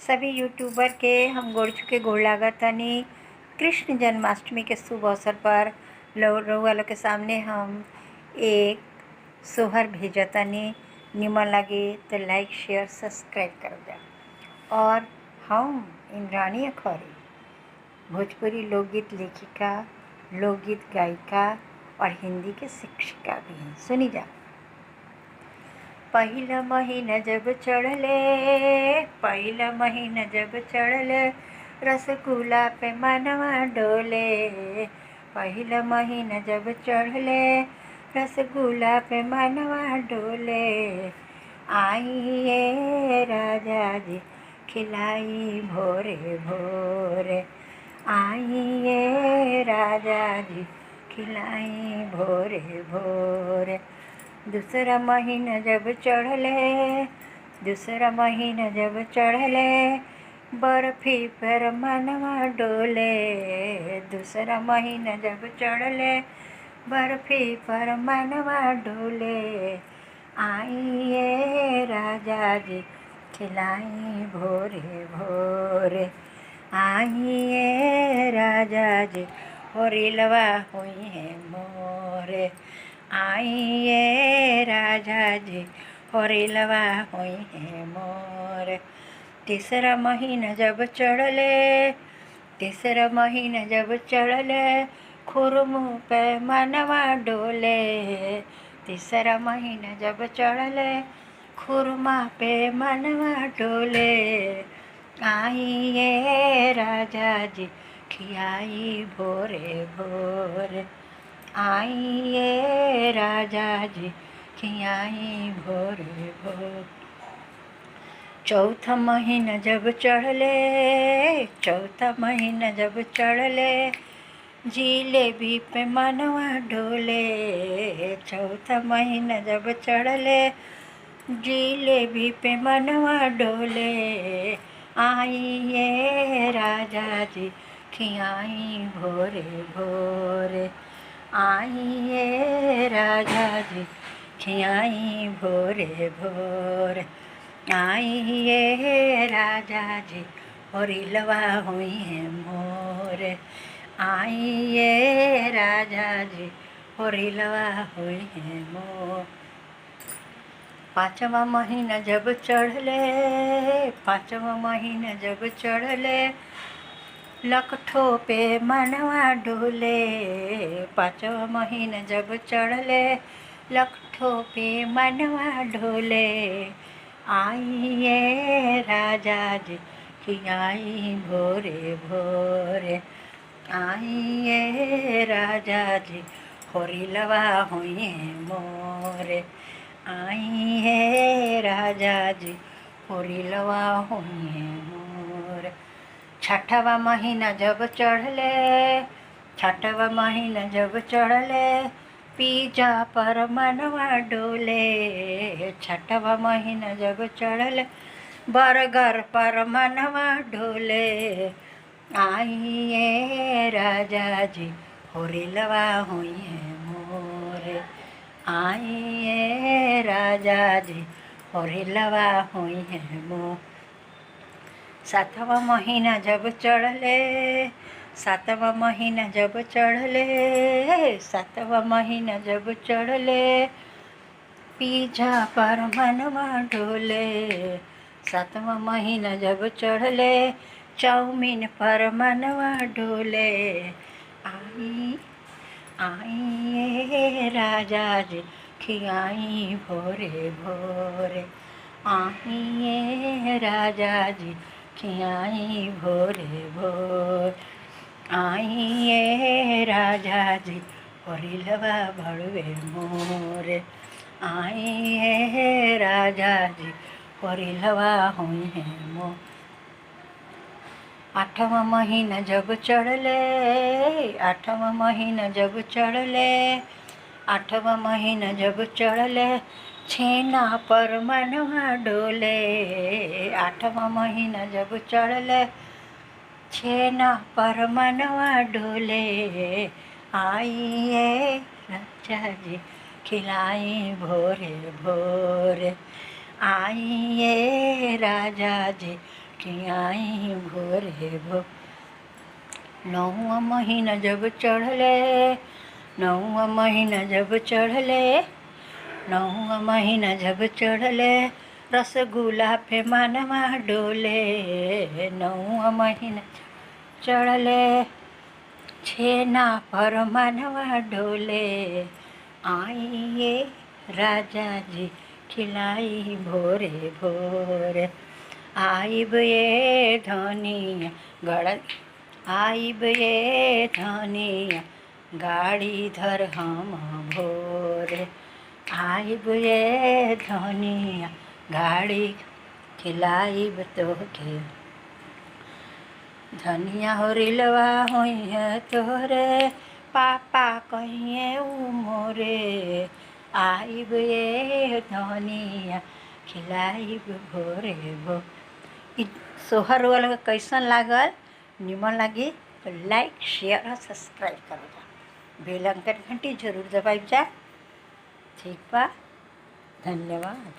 सभी यूट्यूबर के हम गोड़ छुके गोड़ लागतानी। कृष्ण जन्माष्टमी के शुभ अवसर पर रउआ लोग के सामने हम एक सोहर भेजतानी। निमन लगे तो लाइक शेयर सब्सक्राइब कर जा। और हम इंद्राणी अखौरी भोजपुरी लोकगीत लेखिका, लोकगीत गायिका और हिंदी के शिक्षिका भी हैं। सुनी जा। पहिला महीना जब चढ़ले, पहिला महीना जब चढ़ले, रसगुल्ला पे मनवा डोले। पहिला महीना जब चढ़ले, रसगुल्ला पे मनवा डोले। आइए राजा जी खिलाई भोरे भोरे, आइए राजा जी खिलाई भोरे भोरे। दूसरा महीना जब चढ़ले, दूसरा महीना जब चढ़ले, बर्फी पर मनवा डोले। दूसरा महीना जब चढ़ले, बर्फी पर मनवा डोले। आइए राजा जी खिलाई भोरे भोरे, आइए राजा जी होरिलवा हुई है मोरे। आइए राजा जी होरिलवा हुई है मोर। तीसरा महीना जब चढ़ले, तीसरा महीना जब चढ़ले, खुरमू पे मनवा डोले। तीसरा महीना जब चढ़ले, खुरमा पे मनवा डोले। आइए राजा जी खियाई भोरे भोरे, आइए राजा जी खियाई भोरे भोर। चौथा महीना जब चढ़ले, चौथा महीना जब चढ़ले, जिलेबी पे मनवा डोले। चौथा महीना जब चढ़ले, जिलेबी पे मनवा डोले। आइए राजा जी खियाई भोरे भोरे, आइए राजा जी खियाई भोरे भोरे। आइए राजा जी होरिलवा हुई है मोर। आइए राजा जी होरिलवा हुई है मोर। पाँचवा महीना जब चढ़ले, पाँचवा महीना जब चढ़ले, लकठो पे मनवा डोले। पाँचवा महीना जब चढ़ले, लकठो पे मनवा डोले। आइए राजा जी खियाई भोरे भोरे, आइए राजा जी होरिलवा हुई है मोरे। आइए राजा जी होरिलवा हुई है मोर। छठवा महीना जब चढ़ले, छठवा महीना जब चढ़ले, पिज़्ज़ा पर मनवा डोले। छठवा महीना जब चढ़ले, बर्गर पर मनवा डोले। आइए राजा जी होरिलवा हुई है मोरे। आइए राजा जी होरिलवा हुई है मोर। सातवा महीना जब चढ़ले, सातवा महीना जब चढ़ले, सातवा महीना जब चढ़ले, पिज़्ज़ा पर मनवा डोले। सातवा महीना जब चढ़ले, चाउमीन पर मनवा डोले। आइए राजा जी खियाई भोरे भोरे, आइए राजा जी खियाई भोरे भोर। आइए राजा जी होरिलवा भड़वे मोरे। आइए राजा जी होरिलवा हुई है मोर। आठवा महीना जब चढ़ले, आठवा महीना जब चढ़ले, आठवा महीना जब चढ़ले, छेना पर मनवा डोले। आठवा महीना जब चढ़ले, छेना पर मनवा डोले। आइए राजा जी खिलाई भोरे भोरे, आइए राजा जी कि आई भोरे भो। नौवा महीना जब चढ़ले, नौवा महीना जब चढ़ले, नौवा महीना जब चढ़ले, रसगुल्ला पे मनवा डोले। नौवा महीना चढ़ले, छेना पर मनवा डोले। आइए राजा जी खिलाई भोरे भोरे। आइब ये धनिया गड़, आइब ये धनिया गाड़ी धर हम भोरे। आइब ये धनिया गाड़ी खिलाइब तोके। धनिया हो रिलवा होई है तोरे, पापा कहिए उ मोरे। आइब ये धनिया खिलाइब भोरे भो। इ सोहर वाला कैसन लागल? निमन लगी तो लाइक शेयर और सब्सक्राइब करो जा। बेल आइकन घंटी जरूर दबाइब जा। ठीक बा, धन्यवाद।